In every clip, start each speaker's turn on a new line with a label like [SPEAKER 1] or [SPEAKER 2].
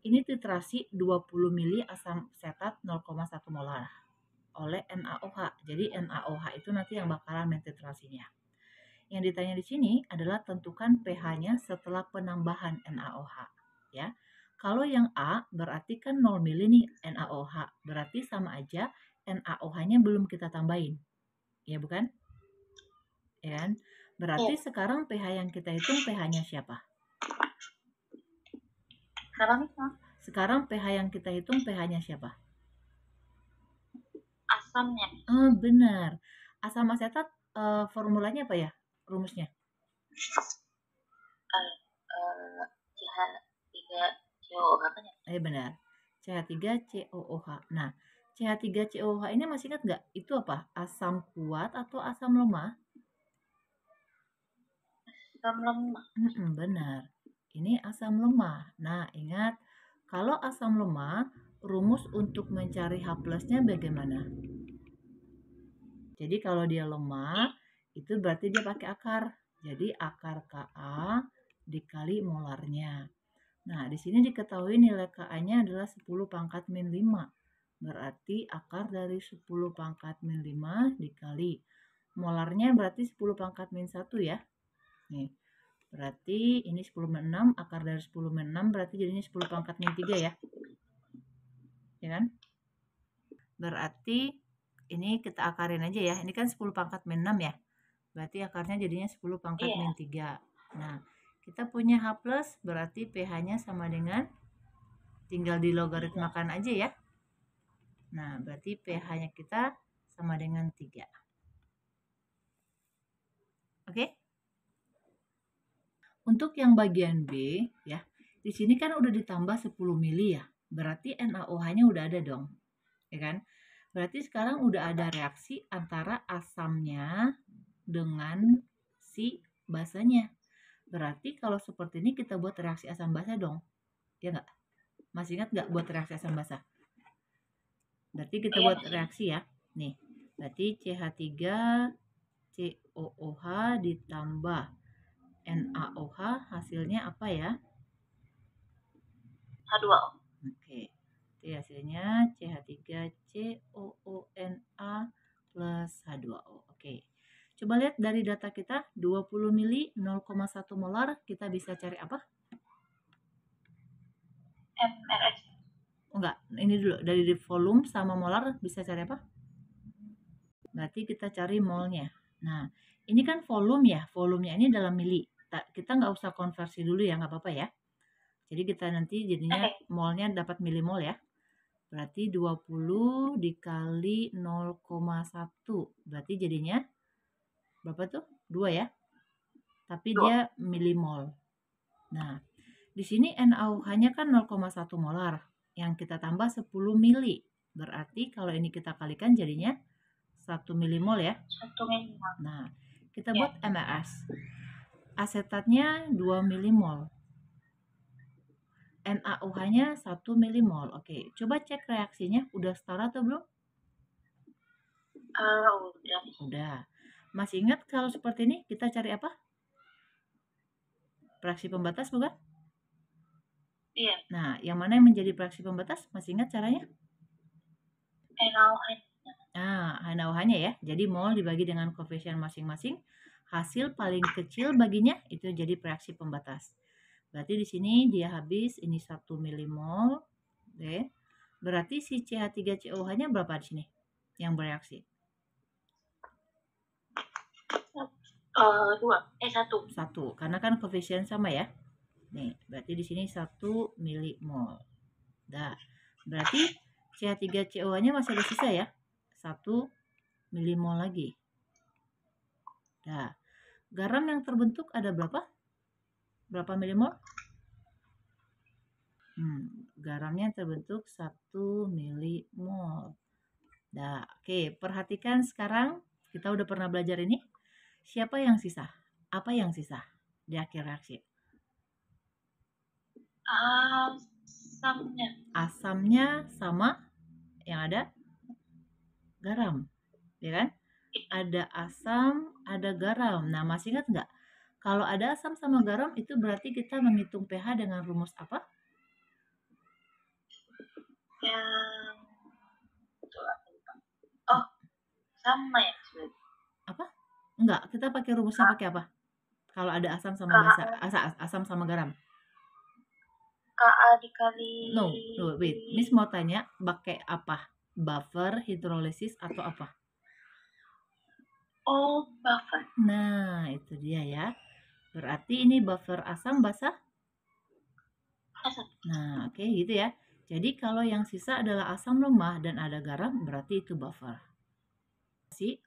[SPEAKER 1] ini titrasi 20 mili asam setat 0,1 molar oleh NaOH. Jadi NaOH itu nanti yang bakalan mentitrasinya. Yang ditanya di sini adalah tentukan pH-nya setelah penambahan NaOH, ya. Kalau yang A berarti kan 0 mili nih NaOH, berarti sama aja NaOH-nya belum kita tambahin. Ya bukan? Ya kan? Berarti sekarang pH yang kita hitung pH-nya siapa? Sekarang pH yang kita hitung pH-nya siapa?
[SPEAKER 2] Asamnya.
[SPEAKER 1] Benar. Asam asetat formulanya apa ya? Rumusnya?
[SPEAKER 2] CH3COOH kan ya?
[SPEAKER 1] Benar. CH3COOH. Nah, CH3COOH ini masih ingat nggak? Itu apa? Asam kuat atau asam lemah?
[SPEAKER 2] Asam lemah.
[SPEAKER 1] Benar. Ini asam lemah. Nah, ingat, kalau asam lemah, rumus untuk mencari H+-nya bagaimana? Jadi kalau dia lemah, itu berarti dia pakai akar. Jadi akar Ka dikali molarnya. Nah, di sini diketahui nilai Ka-nya adalah 10 pangkat min 5. Berarti akar dari 10 pangkat min 5 dikali. Molarnya berarti 10 pangkat min 1 ya. Nih, berarti ini 10 min 6, akar dari 10 min 6 berarti jadinya 10 pangkat min 3 ya. Ya kan? Berarti ini kita akarin aja ya. Ini kan 10 pangkat min 6 ya. Berarti akarnya jadinya 10 pangkat min 3. Nah, kita punya H+, berarti pH-nya sama dengan, tinggal di logaritmakan aja ya. Nah, berarti pH-nya kita sama dengan 3. Oke? Untuk yang bagian B, ya, di sini kan udah ditambah 10 mili ya. Berarti NaOH-nya udah ada dong. Ya kan? Berarti sekarang udah ada reaksi antara asamnya dengan si basanya. Berarti kalau seperti ini kita buat reaksi asam basa dong. Ya nggak? Masih ingat nggak buat reaksi asam basa? Berarti kita buat reaksi ya. Nih, berarti CH3COOH ditambah NaOH hasilnya apa ya?
[SPEAKER 2] H2O.
[SPEAKER 1] Oke. Jadi hasilnya CH3COONA plus H2O. Oke. Coba lihat dari data kita, 20 mili 0,1 molar, kita bisa cari apa?
[SPEAKER 2] MRS.
[SPEAKER 1] Enggak, ini dulu. Dari volume sama molar bisa cari apa? Berarti kita cari molnya. Nah, ini kan volume ya. Volumenya ini dalam mili. Kita nggak usah konversi dulu ya, nggak apa-apa ya. Jadi kita nanti jadinya molnya dapat milimol ya. Berarti 20 dikali 0,1. Berarti jadinya berapa tuh? 2 ya. Tapi dia milimol. Nah, di sini NaOH-nya kan 0,1 molar. Yang kita tambah 10 mili. Berarti kalau ini kita kalikan jadinya 1 milimol ya.
[SPEAKER 2] 1 milimol.
[SPEAKER 1] Nah, kita buat MRS. Asetatnya 2 milimol. NaOH-nya 1 milimol. Oke, coba cek reaksinya. Udah setara atau belum?
[SPEAKER 2] Udah.
[SPEAKER 1] Udah. Masih ingat kalau seperti ini kita cari apa? Fraksi pembatas bukan?
[SPEAKER 2] Iya.
[SPEAKER 1] Nah, yang mana yang menjadi fraksi pembatas? Masih ingat caranya? NaOH-nya ya. Jadi mol dibagi dengan koefisien masing-masing. Hasil paling kecil baginya itu jadi fraksi pembatas. Berarti di sini dia habis ini 1 milimol. Oke. Berarti si CH3COH-nya berapa di sini yang bereaksi? 1. Karena kan koefisien sama ya. Nih, berarti di sini 1 milimol. Dah. Berarti CH3COH-nya masih ada sisa ya. 1 milimol lagi. Dah. Garam yang terbentuk ada berapa? Berapa milimol? Garamnya terbentuk 1 milimol. Dah, oke. Perhatikan sekarang, kita udah pernah belajar ini. Siapa yang sisa? Apa yang sisa di akhir reaksi?
[SPEAKER 2] Asamnya.
[SPEAKER 1] Asamnya sama yang ada garam, ya kan? Ada asam, ada garam. Nah, masih ingat nggak? Kalau ada asam sama garam itu berarti kita menghitung pH dengan rumus apa?
[SPEAKER 2] Yang betul aku lupa. Oh, sama ya sebenarnya.
[SPEAKER 1] Apa? Enggak, kita pakai rumusnya pakai apa? Kalau ada asam sama basa, asam sama garam.
[SPEAKER 2] Ka dikali
[SPEAKER 1] No, wait. Miss mau tanya, pakai apa? Buffer, hidrolisis, atau apa?
[SPEAKER 2] Oh, buffer.
[SPEAKER 1] Nah, itu dia ya. Berarti ini buffer asam basa.
[SPEAKER 2] Asam.
[SPEAKER 1] Nah, oke gitu ya. Jadi kalau yang sisa adalah asam lemah dan ada garam, berarti itu buffer.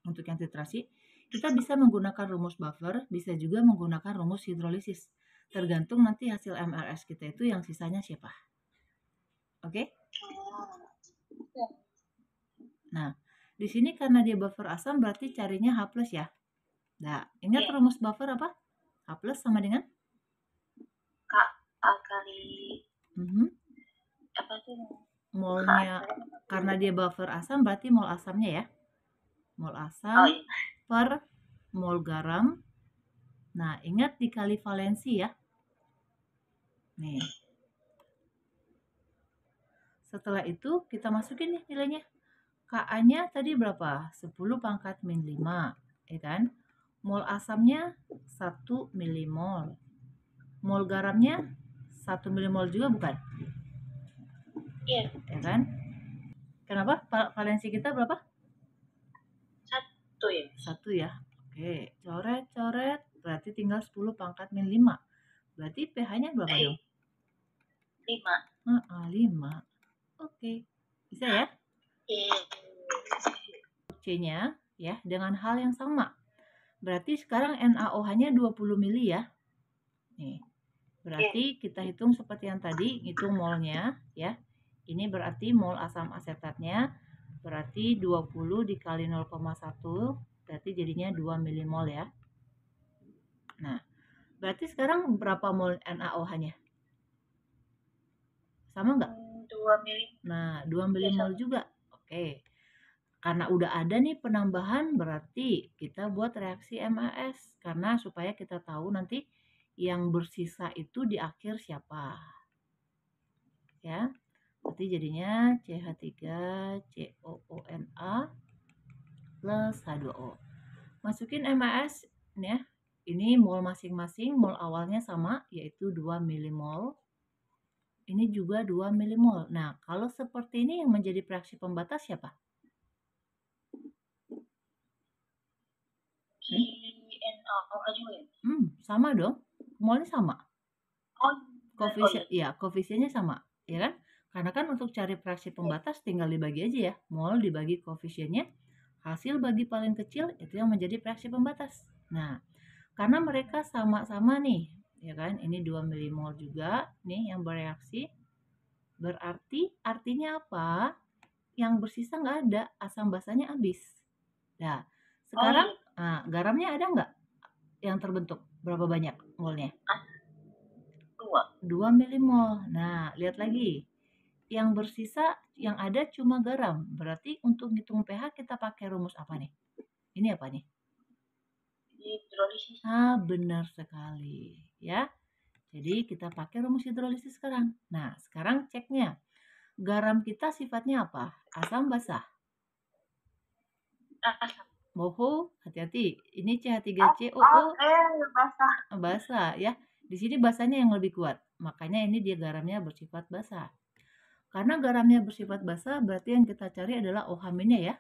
[SPEAKER 1] Untuk yang titrasi, kita bisa menggunakan rumus buffer, bisa juga menggunakan rumus hidrolisis. Tergantung nanti hasil MRS kita itu yang sisanya siapa. Oke? Nah, di sini karena dia buffer asam berarti carinya H+ ya. Nah, ingat rumus buffer apa? H+ sama dengan
[SPEAKER 2] Ka kali apa tuh?
[SPEAKER 1] molnya, karena dia buffer asam berarti mol asamnya ya. Mol asam per mol garam. Nah, ingat dikali valensi ya. Nih. Setelah itu kita masukin nih nilainya. Ka-nya tadi berapa? 10 pangkat min 5, ya kan? Mol asamnya 1 milimol. Mol garamnya 1 milimol juga bukan?
[SPEAKER 2] Iya.
[SPEAKER 1] Ya kan? Kenapa? Valensi kita berapa?
[SPEAKER 2] 1 ya.
[SPEAKER 1] 1 ya. Oke, coret-coret berarti tinggal 10 pangkat min 5. Berarti pH-nya berapa dong?
[SPEAKER 2] 5.
[SPEAKER 1] 5. Oke. Bisa ya? C-nya ya dengan hal yang sama. Berarti sekarang NaOH-nya 20 mili ya. Nih. Berarti kita hitung seperti yang tadi, hitung molnya ya. Ini berarti mol asam asetatnya berarti 20 dikali 0,1 berarti jadinya 2 milimol ya. Nah, berarti sekarang berapa mol NaOH-nya? Sama nggak?
[SPEAKER 2] 2 mili.
[SPEAKER 1] Nah, 2 milimol juga. Oke. Karena udah ada nih penambahan berarti kita buat reaksi MAS karena supaya kita tahu nanti yang bersisa itu di akhir siapa. Ya. Berarti jadinya CH3COONA plus H2O. Masukin MAS ya. Ini mol masing-masing, mol awalnya sama yaitu 2 milimol. Ini juga 2 milimol. Nah, kalau seperti ini yang menjadi reaksi pembatas siapa?
[SPEAKER 2] NaOH juga ya?
[SPEAKER 1] Sama dong. Molnya sama.
[SPEAKER 2] Oh,
[SPEAKER 1] Koefisien ya, koefisiennya sama, ya kan? Karena kan untuk cari fraksi pembatas tinggal dibagi aja ya. Mol dibagi koefisiennya, hasil bagi paling kecil itu yang menjadi fraksi pembatas. Nah, karena mereka sama-sama nih, ya kan? Ini 2 milimol juga nih yang bereaksi. Berarti artinya apa? Yang bersisa nggak ada, asam basanya habis. Nah, sekarang garamnya ada nggak yang terbentuk? Berapa banyak molnya? 2 milimol. Nah, lihat lagi. Yang bersisa yang ada cuma garam. Berarti untuk hitung pH kita pakai rumus apa nih? Ini apa nih?
[SPEAKER 2] Hidrolisis.
[SPEAKER 1] Benar sekali. Ya. Jadi kita pakai rumus hidrolisis sekarang. Nah, sekarang ceknya. Garam kita sifatnya apa? Asam basah.
[SPEAKER 2] Asam.
[SPEAKER 1] Boho, hati-hati. Ini CH3COO.
[SPEAKER 2] Basah.
[SPEAKER 1] Basah ya. Di sini basahnya yang lebih kuat. Makanya ini dia garamnya bersifat basah. Karena garamnya bersifat basah, berarti yang kita cari adalah OH-nya ya.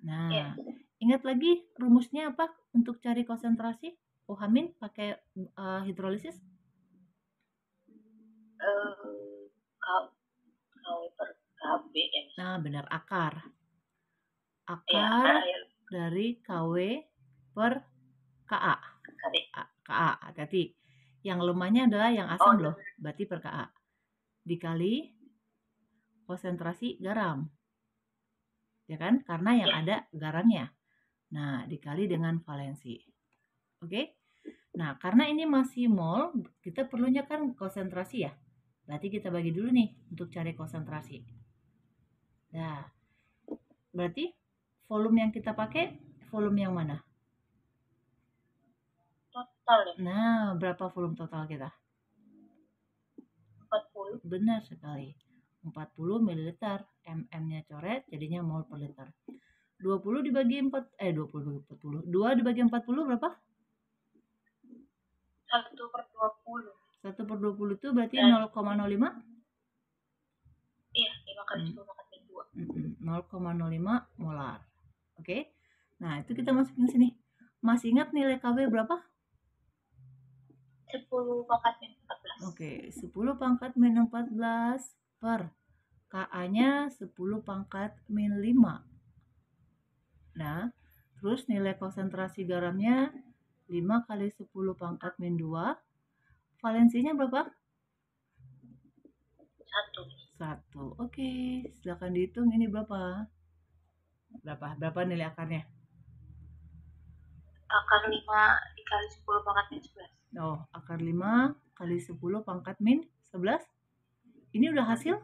[SPEAKER 1] Nah, ingat lagi rumusnya apa untuk cari konsentrasi OH- pakai hidrolisis?
[SPEAKER 2] KW per KB ya.
[SPEAKER 1] Nah, benar, akar. Akar dari KW per KA. KA, hati-hati. Yang lemahnya adalah yang asam loh, berarti per KA. Dikali konsentrasi garam. Ya kan? Karena yang ada garamnya. Nah, dikali dengan valensi. Oke? Nah, karena ini masih mol, kita perlunya kan konsentrasi ya. Berarti kita bagi dulu nih untuk cari konsentrasi. Nah, berarti volume yang kita pakai, volume yang mana?
[SPEAKER 2] Total ya?
[SPEAKER 1] Nah, berapa volume total kita?
[SPEAKER 2] 40.
[SPEAKER 1] Benar sekali. 40 ml. mm-nya coret, jadinya mol per liter. 20 dibagi 2 dibagi 40 berapa?
[SPEAKER 2] 1/20.
[SPEAKER 1] 1/20 itu berarti
[SPEAKER 2] Dan
[SPEAKER 1] 0,05?
[SPEAKER 2] iya, 5 kali 10 pangkat min 2.
[SPEAKER 1] 0,05 molar. Oke. Nah, itu kita masukin sini. Masih ingat nilai Kw berapa?
[SPEAKER 2] 10 pangkat min 14.
[SPEAKER 1] Oke, 10 pangkat min 14 per Ka-nya 10 pangkat min 5. Nah, terus nilai konsentrasi garamnya 5 kali 10 pangkat min 2. Valensinya berapa? 1. Oke, silakan dihitung ini berapa? Berapa nilai akarnya?
[SPEAKER 2] Akar 5 dikali 10 pangkat min 11.
[SPEAKER 1] Oh, akar 5 kali 10 pangkat min 11. Ini udah hasil?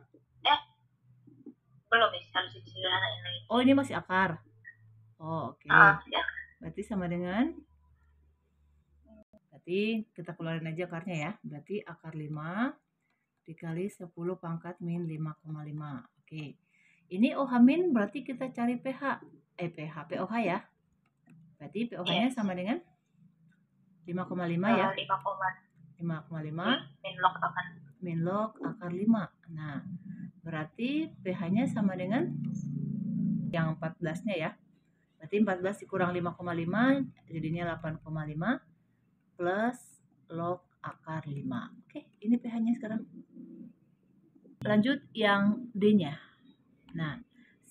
[SPEAKER 2] Belum, Miss. Harus disederhanain lagi.
[SPEAKER 1] Oh, ini masih akar. Oh, oke.
[SPEAKER 2] Ya.
[SPEAKER 1] Berarti sama dengan, berarti kita keluarin aja akarnya ya. Berarti akar 5 dikali 10 pangkat min 5,5. Oke. Ini OH min berarti kita cari pH. pOH ya. Berarti pOH-nya sama dengan 5,5 ya. 5,5 min log akar 5. Nah, berarti pH-nya sama dengan yang 14-nya ya. Berarti 14 dikurang 5,5 jadinya 8,5 plus log akar 5. Oke, ini pH-nya sekarang. Lanjut yang D-nya. Nah,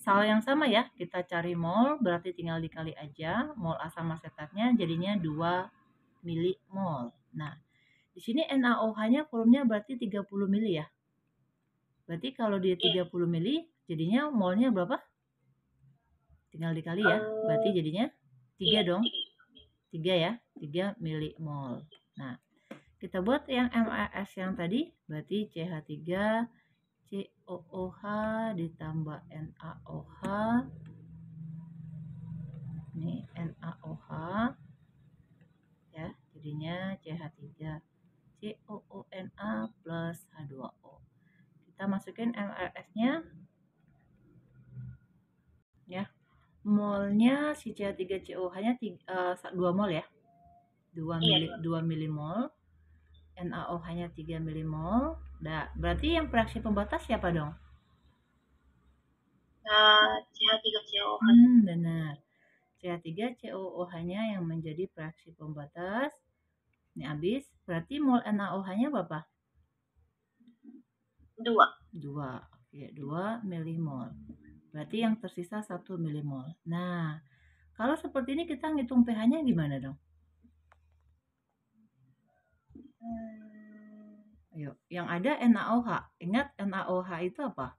[SPEAKER 1] hal yang sama ya, kita cari mol, berarti tinggal dikali aja. Mol asam asetatnya jadinya 2 milimol. Nah, di sini NaOH-nya volumenya berarti 30 mili ya. Berarti kalau dia 30 mili, jadinya molnya berapa? Tinggal dikali ya. Berarti jadinya 3 dong. 3 ya, 3 milimol. Nah, kita buat yang MAS yang tadi, berarti CH3 COOH ditambah NaOH. Ini NaOH ya, jadinya CH3 COONA plus H2O. Kita masukin MRS-nya ya. Molnya si CH3COOH-nya 2 mol ya. 2 milimol. NaOH-nya 3 milimol. Nah, berarti yang reaksi pembatas siapa dong?
[SPEAKER 2] CH3COOH.
[SPEAKER 1] Benar. CH3COOH-nya yang menjadi reaksi pembatas. Ini habis. Berarti mol NaOH-nya berapa?
[SPEAKER 2] 2.
[SPEAKER 1] Oke, 2 milimol. Berarti yang tersisa 1 milimol. Nah, kalau seperti ini kita ngitung pH-nya gimana dong? Ayo, yang ada NaOH. Ingat NaOH itu apa?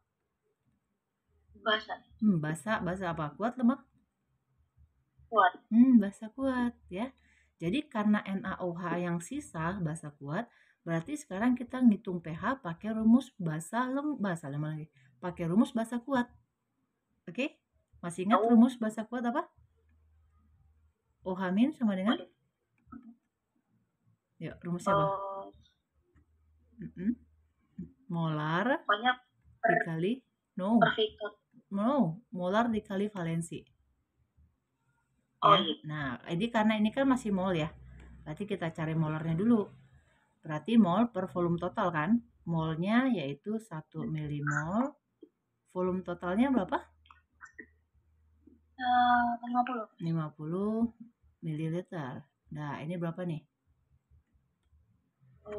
[SPEAKER 2] Basa.
[SPEAKER 1] Basa apa? Kuat, lemah?
[SPEAKER 2] Kuat.
[SPEAKER 1] Basa kuat ya. Jadi karena NaOH yang sisa basa kuat, berarti sekarang kita ngitung pH pakai rumus basa lemah lagi. Pakai rumus basa kuat. Oke? Masih ingat rumus basa kuat apa? OH min sama dengan? Yuk, rumusnya apa? Molar dikali molar dikali valensi. Ya. Nah, jadi karena ini kan masih mol ya. Berarti kita cari molarnya dulu. Berarti mol per volume total kan? Molnya yaitu 1 milimol. Volume totalnya berapa? 50 mililiter. Nah, ini berapa nih?
[SPEAKER 2] 2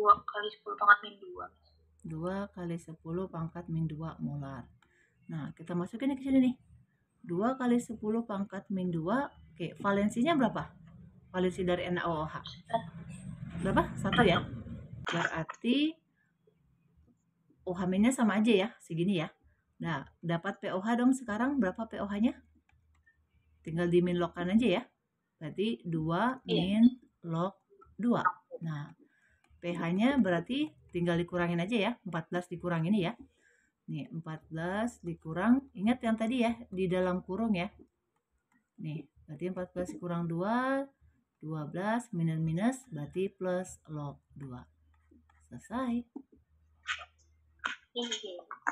[SPEAKER 2] kali 10 pangkat min 2.
[SPEAKER 1] 2 kali 10 pangkat min 2 molar. Nah, kita masukin ke sini nih. 2 kali 10 pangkat min 2. Oke, valensinya berapa? Valensi dari NaOH. Berapa? 1 ya. Berarti OH minnya sama aja ya, segini ya. Nah, dapat pOH dong sekarang. Berapa pOH-nya? Tinggal di min log-kan aja ya. Berarti 2 min log 2. Nah, pH-nya berarti tinggal dikurangin aja ya. 14 dikurang ini ya. Nih, 14 dikurang. Ingat yang tadi ya, di dalam kurung ya. Nih, berarti 14 dikurang 2, 12 minus berarti plus log 2. Selesai.
[SPEAKER 2] Mhm.